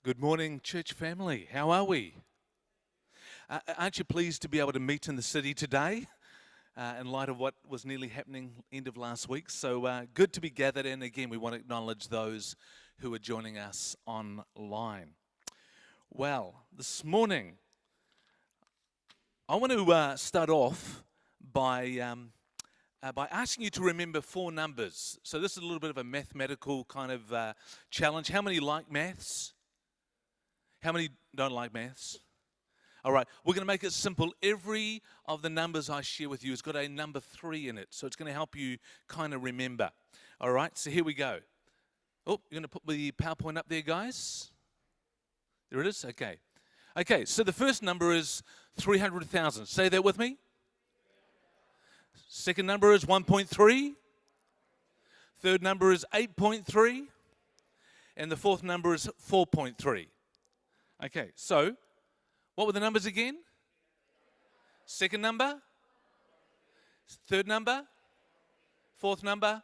Good morning, church family. How are we? Aren't you pleased to be able to meet in the city today in light of what was nearly happening end of last week? So good to be gathered in. Again, we want to acknowledge those who are joining us online. Well, this morning, I want to start off by asking you to remember four numbers. So this is a little bit of a mathematical kind of challenge. How many like maths? How many don't like maths? All right, we're going to make it simple. Every of the numbers I share with you has got a number 3 in it, so it's going to help you kind of remember. All right, so here we go. Oh, you're going to put the PowerPoint up there, guys? There it is? Okay. Okay, so the first number is 300,000. Say that with me. Second number is 1.3. Third number is 8.3. And the fourth number is 4.3. Okay, so what were the numbers again? Second number? Third number? Fourth number?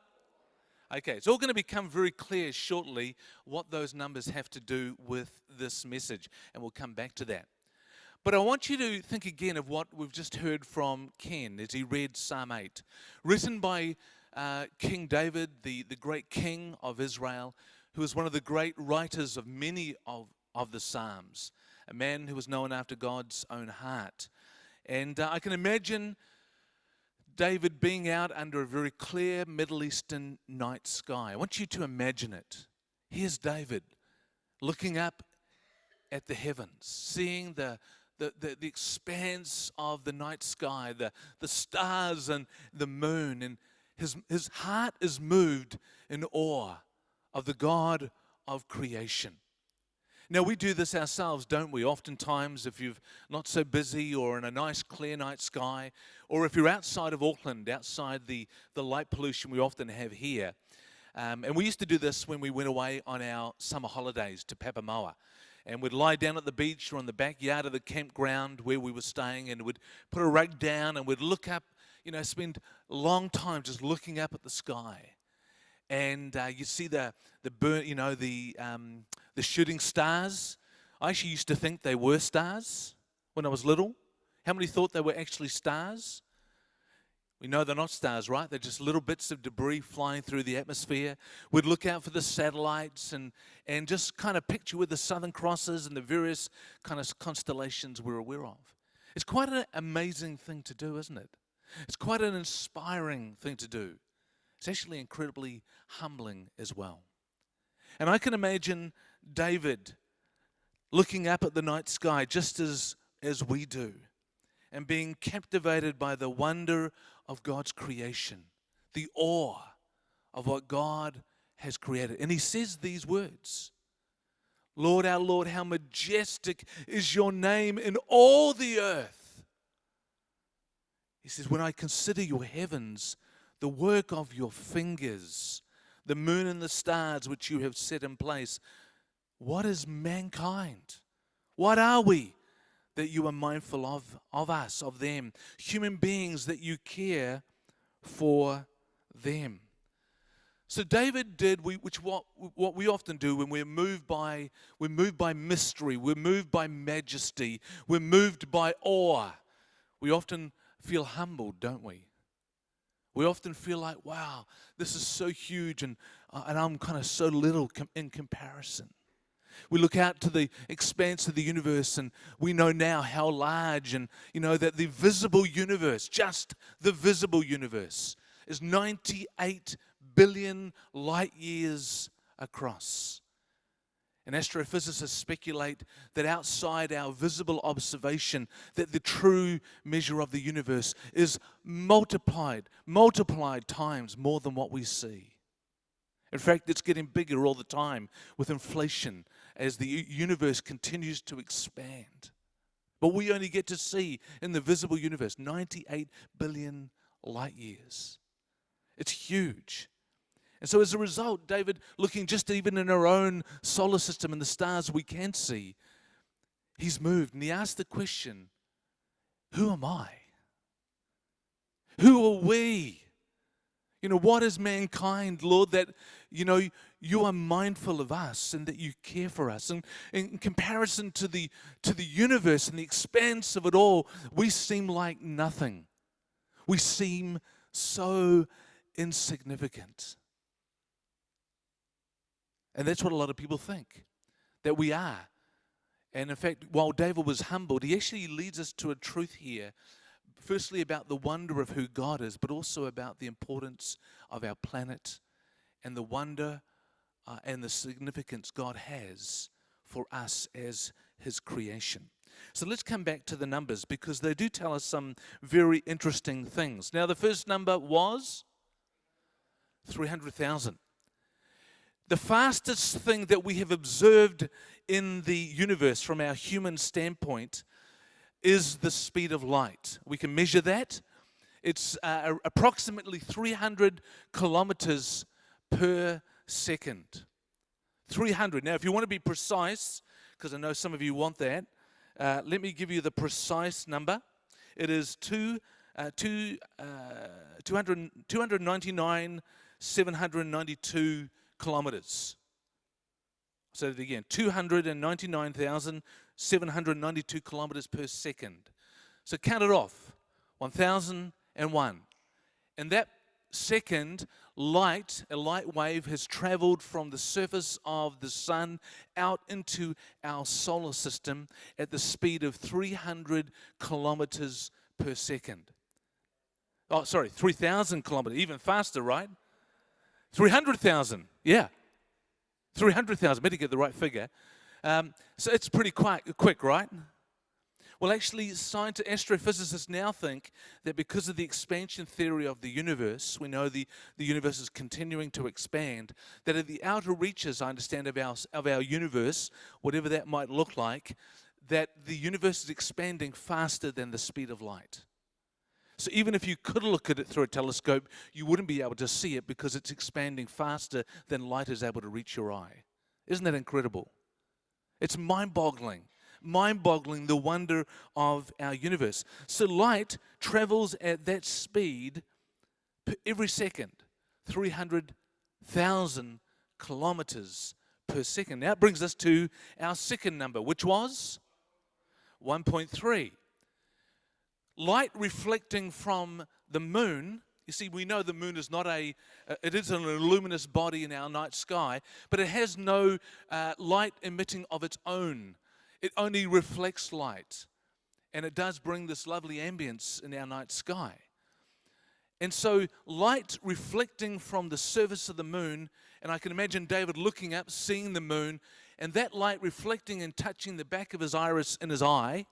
Okay, it's all going to become very clear shortly what those numbers have to do with this message, and we'll come back to that. But I want you to think again of what we've just heard from Ken as he read Psalm 8, written by King David, the great king of Israel, who was one of the great writers of many of the Psalms, a man who was known after God's own heart. And I can imagine David being out under a very clear Middle Eastern night sky. I want you to imagine it. Here's David looking up at the heavens, seeing the expanse of the night sky, the stars and the moon, and his heart is moved in awe of the God of creation. Now, we do this ourselves, don't we? Oftentimes, if you're not so busy or in a nice clear night sky, or if you're outside of Auckland, outside the light pollution we often have here. And we used to do this when we went away on our summer holidays to Papamoa. And we'd lie down at the beach or in the backyard of the campground where we were staying, and we'd put a rug down and we'd look up, spend a long time just looking up at the sky. And you see the shooting stars. I actually used to think they were stars when I was little. How many thought they were actually stars? We know they're not stars, right? They're just little bits of debris flying through the atmosphere. We'd look out for the satellites and just kind of picture where the Southern Cross is and the various kind of constellations we're aware of. It's quite an amazing thing to do, isn't it? It's quite an inspiring thing to do. It's actually incredibly humbling as well. And I can imagine David looking up at the night sky just as we do and being captivated by the wonder of God's creation, the awe of what God has created. And he says these words, Lord, our Lord, how majestic is your name in all the earth. He says, when I consider your heavens, the work of your fingers, the moon and the stars which you have set in place, what is mankind? What are we that you are mindful of us, of them? Human beings that you care for them. So David did what we often do when we're moved by mystery, we're moved by majesty, we're moved by awe. We often feel humbled, don't we? We often feel like, wow, this is so huge and I'm kind of so little in comparison. We look out to the expanse of the universe and we know now how large and, that the visible universe, just the visible universe, is 98 billion light years across. And astrophysicists speculate that outside our visible observation, that the true measure of the universe is multiplied times more than what we see. In fact, it's getting bigger all the time with inflation as the universe continues to expand. But we only get to see in the visible universe 98 billion light years. It's huge. And so as a result, David, looking just even in our own solar system and the stars we can see, he's moved and he asked the question, who am I? Who are we? What is mankind, Lord, that you are mindful of us and that you care for us. And in comparison to the universe and the expanse of it all, we seem like nothing. We seem so insignificant. And that's what a lot of people think, that we are. And in fact, while David was humbled, he actually leads us to a truth here, firstly about the wonder of who God is, but also about the importance of our planet and the wonder and the significance God has for us as his creation. So let's come back to the numbers, because they do tell us some very interesting things. Now, the first number was 300,000. The fastest thing that we have observed in the universe from our human standpoint is the speed of light. We can measure that. It's approximately 300 kilometers per second. 300. Now, if you want to be precise, because I know some of you want that, let me give you the precise number. It is 299,792 kilometers. I'll say it again, 299,792 kilometers per second. So count it off, 1,001. And that second, a light wave has traveled from the surface of the sun out into our solar system at the speed of 300 kilometers per second. Oh, sorry, 3,000 kilometers, even faster, right? 300,000, yeah. 300,000, better get the right figure. So it's pretty quick, right? Well, actually, astrophysicists now think that because of the expansion theory of the universe, we know the universe is continuing to expand, that at the outer reaches, I understand, of our universe, whatever that might look like, that the universe is expanding faster than the speed of light. So even if you could look at it through a telescope, you wouldn't be able to see it because it's expanding faster than light is able to reach your eye. Isn't that incredible? It's mind-boggling the wonder of our universe. So light travels at that speed every second, 300,000 kilometers per second. Now it brings us to our second number, which was 1.3. Light reflecting from the moon. You see, we know the moon is it is an luminous body in our night sky, but it has no light emitting of its own. It only reflects light, and it does bring this lovely ambience in our night sky. And so light reflecting from the surface of the moon, and I can imagine David looking up, seeing the moon, and that light reflecting and touching the back of his iris in his eye,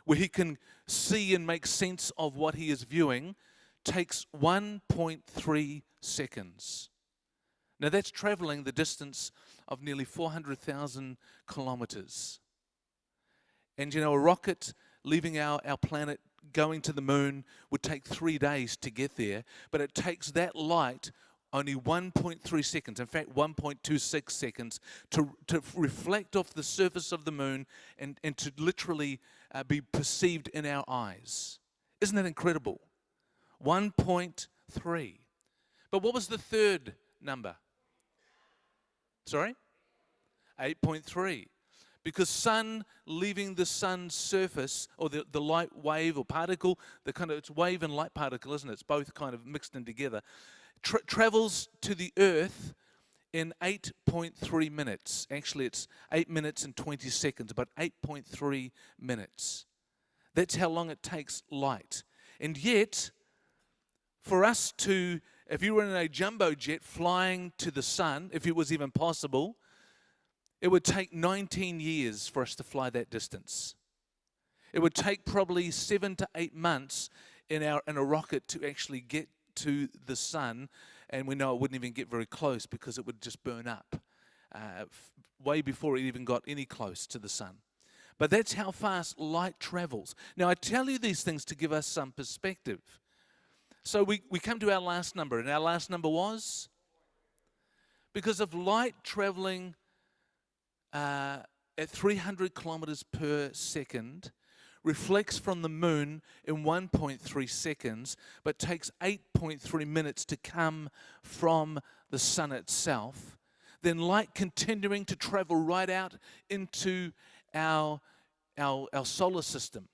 where he can see and make sense of what he is viewing, takes 1.3 seconds. Now that's traveling the distance of nearly 400,000 kilometers. And a rocket leaving our planet, going to the moon, would take 3 days to get there, but it takes that light only 1.3 seconds, in fact 1.26 seconds, to reflect off the surface of the moon and to literally be perceived in our eyes. Isn't that incredible? 1.3. But what was the third number? Sorry? 8.3. Because sun leaving the sun's surface, or the light wave or particle, it's wave and light particle, isn't it? It's both kind of mixed in together. Travels to the earth in 8.3 minutes. Actually, it's 8 minutes and 20 seconds, but 8.3 minutes. That's how long it takes light. And yet, for us to, if you were in a jumbo jet flying to the sun, if it was even possible, it would take 19 years for us to fly that distance. It would take probably 7 to 8 months in a rocket to actually get to the sun, and we know it wouldn't even get very close because it would just burn up way before it even got any close to the sun. But that's how fast light travels. Now, I tell you these things to give us some perspective. So we come to our last number, and our last number was? Because of light traveling at 300 kilometers per second, reflects from the moon in 1.3 seconds, but takes 8.3 minutes to come from the sun itself, then light continuing to travel right out into our solar system.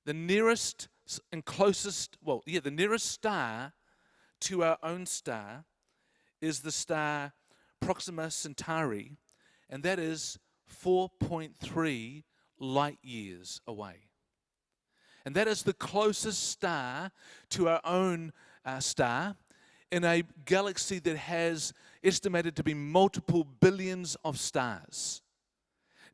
The nearest and closest, the nearest star to our own star is the star Proxima Centauri, and that is 4.3 light years away. And that is the closest star to our own star in a galaxy that has estimated to be multiple billions of stars.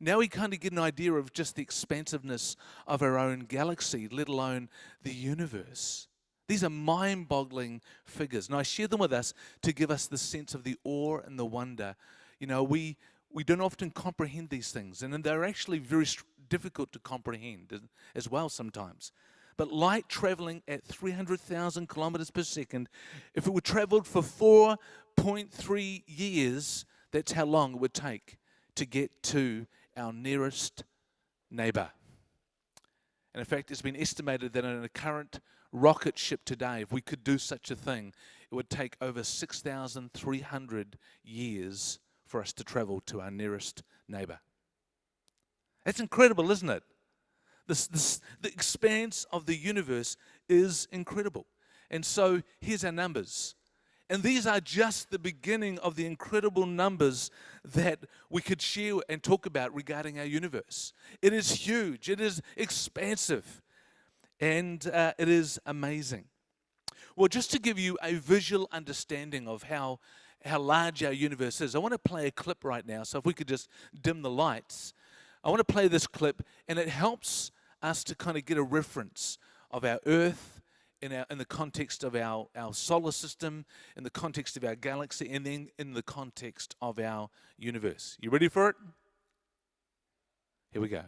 Now we kind of get an idea of just the expansiveness of our own galaxy, let alone the universe. These are mind-boggling figures, and I share them with us to give us the sense of the awe and the wonder. You know, we don't often comprehend these things, and they're actually very difficult to comprehend as well sometimes. But light traveling at 300,000 kilometers per second, if it were traveled for 4.3 years, that's how long it would take to get to our nearest neighbor. And in fact, it's been estimated that in a current rocket ship today, if we could do such a thing, it would take over 6,300 years for us to travel to our nearest neighbor. That's incredible, isn't it? The expanse of the universe is incredible. And so here's our numbers. And these are just the beginning of the incredible numbers that we could share and talk about regarding our universe. It is huge. It is expansive. And it is amazing. Well, just to give you a visual understanding of how large our universe is, I want to play a clip right now. So if we could just dim the lights. I want to play this clip, and it helps us to kind of get a reference of our Earth in the context of our solar system, in the context of our galaxy, and then in the context of our universe. You ready for it? Here we go.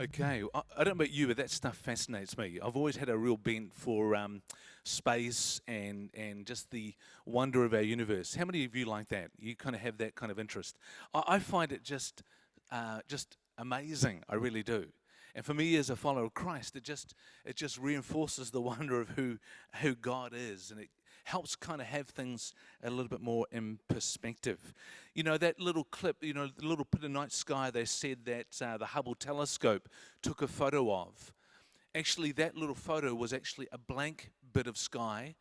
Okay, I don't know about you, but that stuff fascinates me. I've always had a real bent for space and just the wonder of our universe. How many of you like that? You kind of have that kind of interest. I find it just amazing. I really do. And for me, as a follower of Christ, it just reinforces the wonder of who God is, and it helps kind of have things a little bit more in perspective. You know, that little clip, the little bit of night sky they said that the Hubble telescope took a photo of. Actually, that little photo was actually a blank bit of sky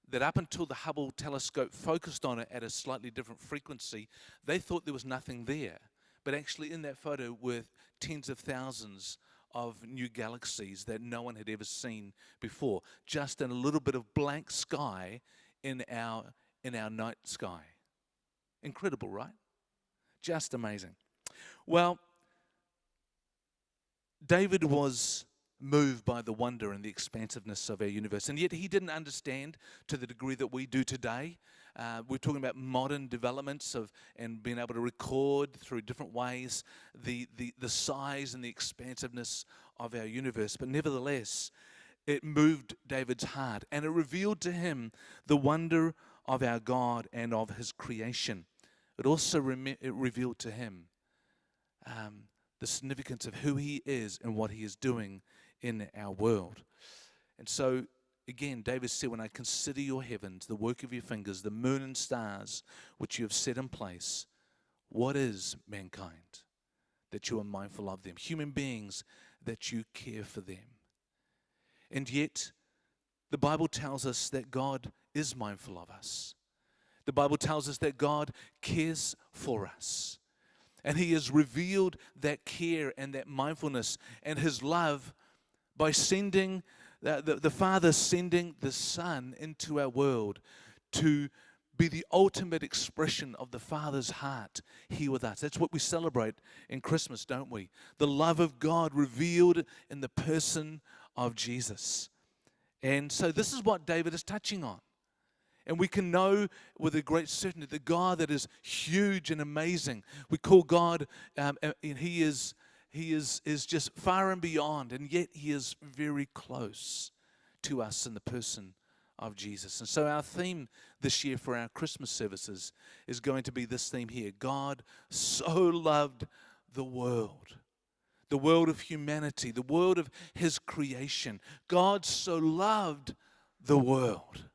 that up until the Hubble telescope focused on it at a slightly different frequency, they thought there was nothing there. But actually in that photo were tens of thousands of new galaxies that no one had ever seen before, just in a little bit of blank sky in our night sky. Incredible, right? Just amazing. Well, David was moved by the wonder and the expansiveness of our universe, and yet he didn't understand to the degree that we do today. We're talking about modern developments and being able to record through different ways the size and the expansiveness of our universe. But nevertheless, it moved David's heart, and it revealed to him the wonder of our God and of his creation. It also it revealed to him the significance of who he is and what he is doing in our world. And so, again, David said, when I consider your heavens, the work of your fingers, the moon and stars, which you have set in place, what is mankind that you are mindful of them? Human beings, that you care for them. And yet, the Bible tells us that God is mindful of us. The Bible tells us that God cares for us. And he has revealed that care and that mindfulness and his love by sending, the Father sending the Son into our world to be the ultimate expression of the Father's heart here with us. That's what we celebrate in Christmas, don't we? The love of God revealed in the person of Jesus. And so this is what David is touching on. And we can know with a great certainty the God that is huge and amazing. We call God, and He is just far and beyond, and yet He is very close to us in the person of Jesus. And so our theme this year for our Christmas services is going to be this theme here: God so loved the world of humanity, the world of His creation. God so loved the world.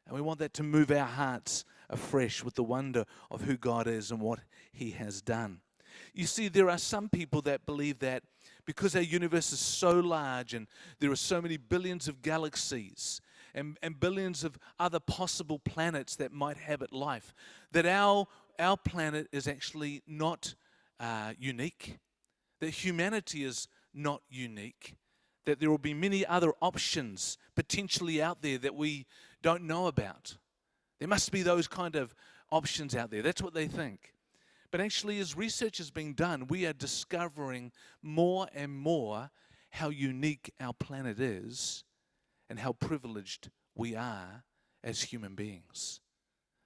And we want that to move our hearts afresh with the wonder of who God is and what He has done. You see, there are some people that believe that because our universe is so large and there are so many billions of galaxies and billions of other possible planets that might habit life, that our planet is actually not unique, that humanity is not unique, that there will be many other options potentially out there that we don't know about. There must be those kind of options out there. That's what they think. But actually, as research is being done, we are discovering more and more how unique our planet is and how privileged we are as human beings.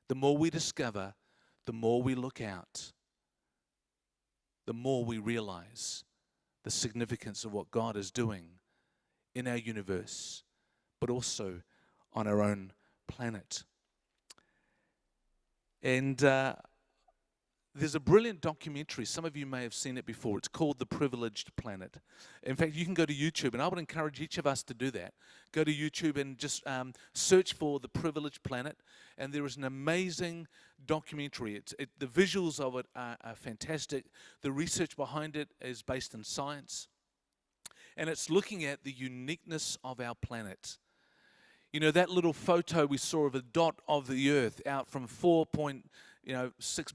The more we discover, the more we look out, the more we realize the significance of what God is doing in our universe, but also on our own planet. And there's a brilliant documentary. Some of you may have seen it before. It's called The Privileged Planet. In fact, you can go to YouTube, and I would encourage each of us to do that. Go to YouTube and just search for The Privileged Planet, and there is an amazing documentary. The visuals of it are fantastic. The research behind it is based in science, and it's looking at the uniqueness of our planet. You know, that little photo we saw of a dot of the Earth out from 4.6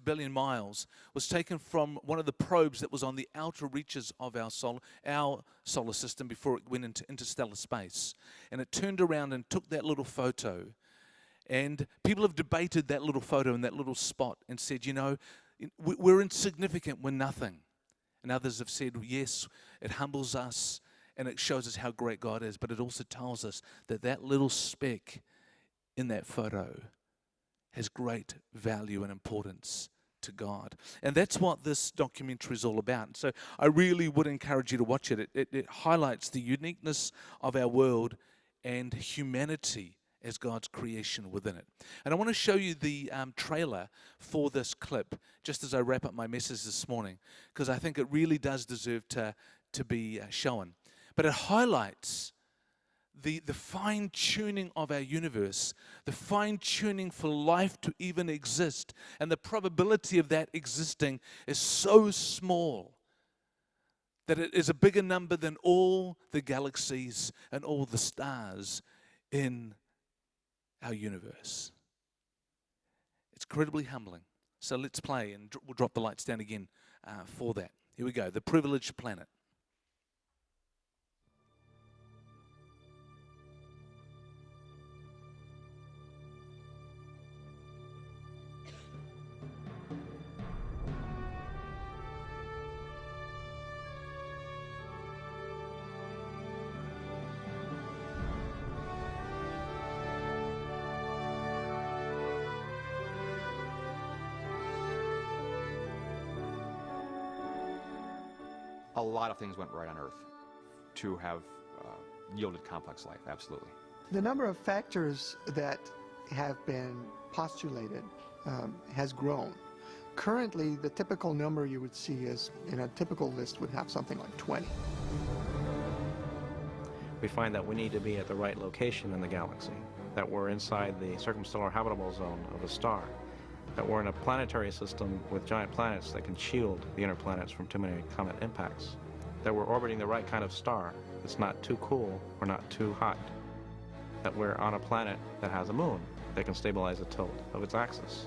billion miles was taken from one of the probes that was on the outer reaches of our solar system before it went into interstellar space. And it turned around and took that little photo. And people have debated that little photo and that little spot and said, you know, we're insignificant, we're nothing. And others have said, yes, it humbles us and it shows us how great God is, but it also tells us that that little speck in that photo has great value and importance to God. And that's what this documentary is all about. So I really would encourage you to watch it. It highlights the uniqueness of our world and humanity as God's creation within it. And I want to show you the trailer for this clip just as I wrap up my message this morning, because I think it really does deserve to be shown. But it highlights the fine-tuning of our universe, the fine-tuning for life to even exist, and the probability of that existing is so small that it is a bigger number than all the galaxies and all the stars in our universe. It's incredibly humbling. So let's play, and we'll drop the lights down again for that. Here we go, The Privileged Planet. A lot of things went right on Earth to have yielded complex life, absolutely. The number of factors that have been postulated has grown. Currently, the typical number you would see is, in a typical list, would have something like 20. We find that we need to be at the right location in the galaxy, that we're inside the circumstellar habitable zone of a star, that we're in a planetary system with giant planets that can shield the inner planets from too many comet impacts, that we're orbiting the right kind of star that's not too cool or not too hot, that we're on a planet that has a moon that can stabilize the tilt of its axis,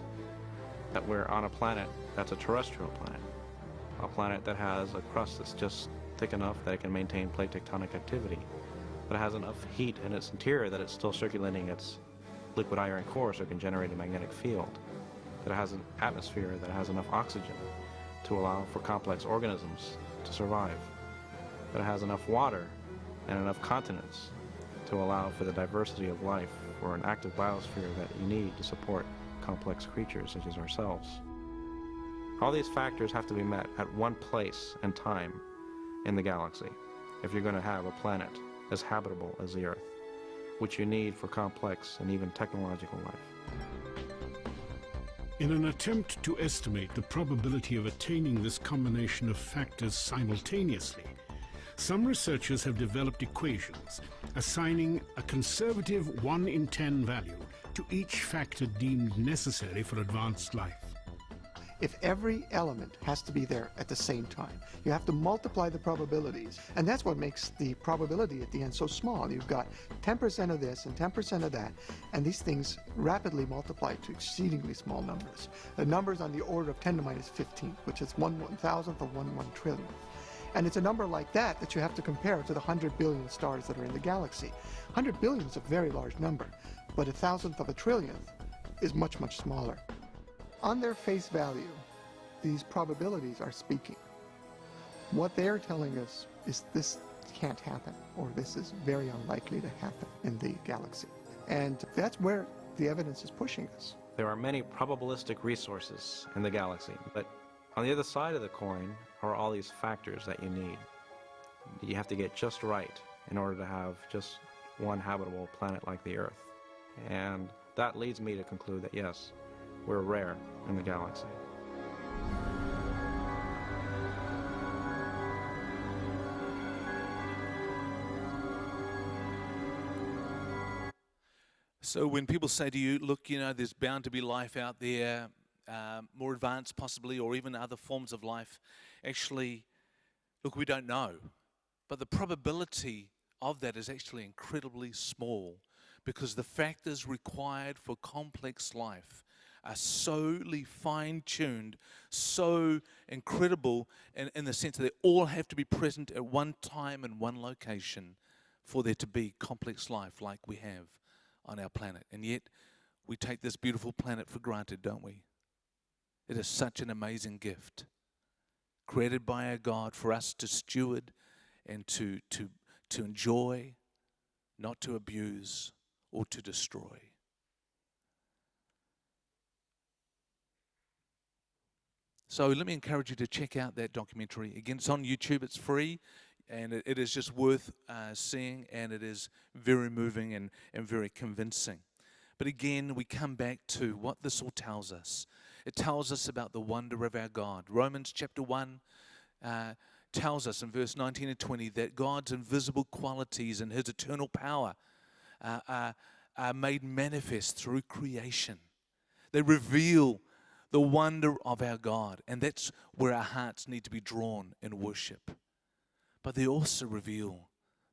that we're on a planet that's a terrestrial planet, a planet that has a crust that's just thick enough that it can maintain plate tectonic activity, but it has enough heat in its interior that it's still circulating its liquid iron core so it can generate a magnetic field, that it has an atmosphere that has enough oxygen to allow for complex organisms to survive, that it has enough water and enough continents to allow for the diversity of life for an active biosphere that you need to support complex creatures such as ourselves. All these factors have to be met at one place and time in the galaxy if you're going to have a planet as habitable as the Earth, which you need for complex and even technological life. In an attempt to estimate the probability of attaining this combination of factors simultaneously, some researchers have developed equations assigning a conservative 1 in 10 value to each factor deemed necessary for advanced life. If every element has to be there at the same time, you have to multiply the probabilities. And that's what makes the probability at the end so small. You've got 10% of this and 10% of that, and these things rapidly multiply to exceedingly small numbers. The numbers on the order of 10 to minus 15, which is 1/1000th of 1 trillion. And it's a number like that that you have to compare to the 100 billion stars that are in the galaxy. 100 billion is a very large number, but 1,000th of a trillionth is much, much smaller. On their face value, these probabilities are speaking. What they're telling us is this can't happen, or this is very unlikely to happen in the galaxy. And that's where the evidence is pushing us. There are many probabilistic resources in the galaxy, but on the other side of the coin are all these factors that you need. You have to get just right in order to have just one habitable planet like the Earth. And that leads me to conclude that yes, we're rare in the galaxy. So when people say to you, look, you know, there's bound to be life out there, more advanced possibly, or even other forms of life, actually, look, we don't know. But the probability of that is actually incredibly small, because the factors required for complex life are solely fine-tuned, so incredible in the sense that they all have to be present at one time and one location for there to be complex life like we have on our planet. And yet, we take this beautiful planet for granted, don't we? It is such an amazing gift, created by our God for us to steward and to enjoy, not to abuse or to destroy. So let me encourage you to check out that documentary. Again, it's on YouTube. It's free, and it is just worth seeing, and it is very moving and very convincing. But again, we come back to what this all tells us. It tells us about the wonder of our God. Romans chapter 1 tells us in verse 19 and 20 that God's invisible qualities and his eternal power are made manifest through creation. They reveal the wonder of our God, and that's where our hearts need to be drawn in worship. But they also reveal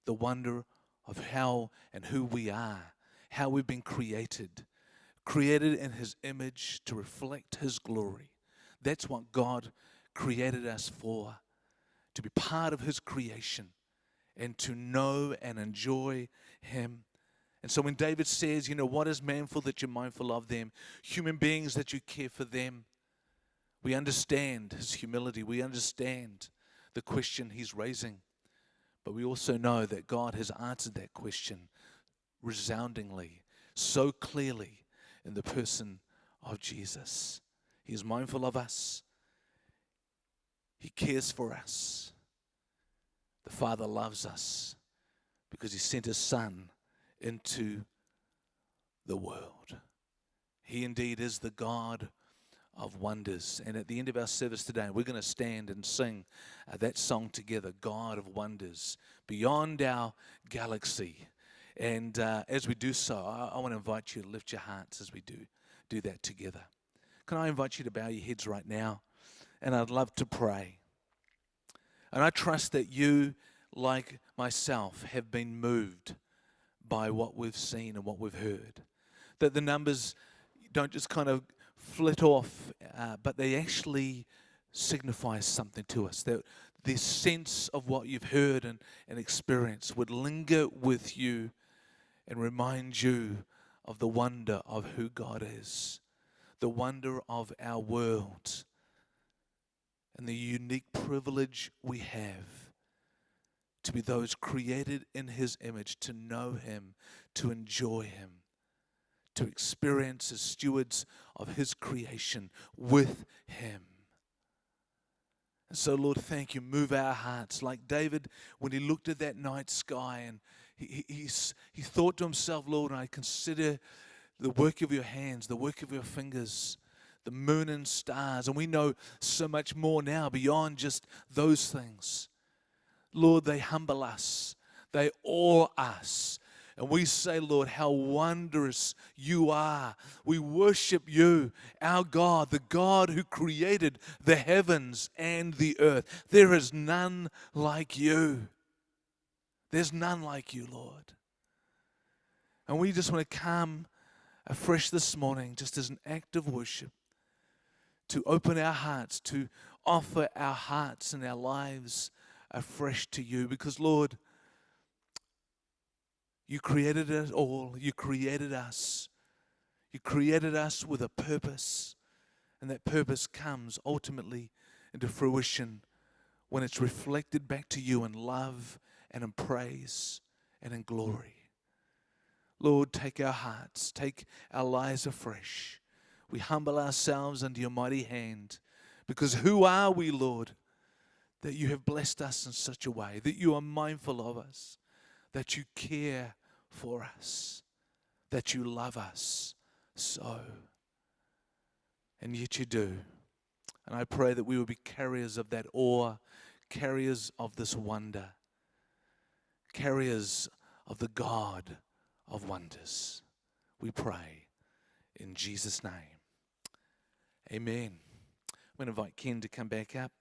the wonder of how and who we are, how we've been created in his image to reflect his glory. That's what God created us for, to be part of his creation and to know and enjoy him. And so when David says, what is man for that you're mindful of them? Human beings that you care for them. We understand his humility. We understand the question he's raising. But we also know that God has answered that question resoundingly, so clearly in the person of Jesus. He is mindful of us. He cares for us. The Father loves us because he sent his Son into the world. He indeed is the God of wonders. And at the end of our service today, we're going to stand and sing that song together, God of Wonders, beyond our galaxy. And as we do so, I want to invite you to lift your hearts as we do that together. Can I invite you to bow your heads right now? And I'd love to pray. And I trust that you, like myself, have been moved by what we've seen and what we've heard. That the numbers don't just kind of flit off, but they actually signify something to us. That this sense of what you've heard and experienced would linger with you and remind you of the wonder of who God is, the wonder of our world, and the unique privilege we have to be those created in his image, to know him, to enjoy him, to experience as stewards of his creation with him. And so, Lord, thank you. Move our hearts. Like David, when he looked at that night sky and he thought to himself, Lord, I consider the work of your hands, the work of your fingers, the moon and stars. And we know so much more now beyond just those things. Lord, they humble us. They awe us. And we say, Lord, how wondrous you are. We worship you, our God, the God who created the heavens and the earth. There is none like you. There's none like you, Lord. And we just want to come afresh this morning, just as an act of worship, to open our hearts, to offer our hearts and our lives afresh to you. Because, Lord, you created it all. You created us. You created us with a purpose. And that purpose comes ultimately into fruition when it's reflected back to you in love and in praise and in glory. Lord, take our hearts, take our lives afresh. We humble ourselves under your mighty hand, because who are we, Lord, that you have blessed us in such a way, that you are mindful of us, that you care for us, that you love us so. And yet you do. And I pray that we will be carriers of that awe, carriers of this wonder, carriers of the God of wonders. We pray in Jesus' name. Amen. I'm going to invite Ken to come back up.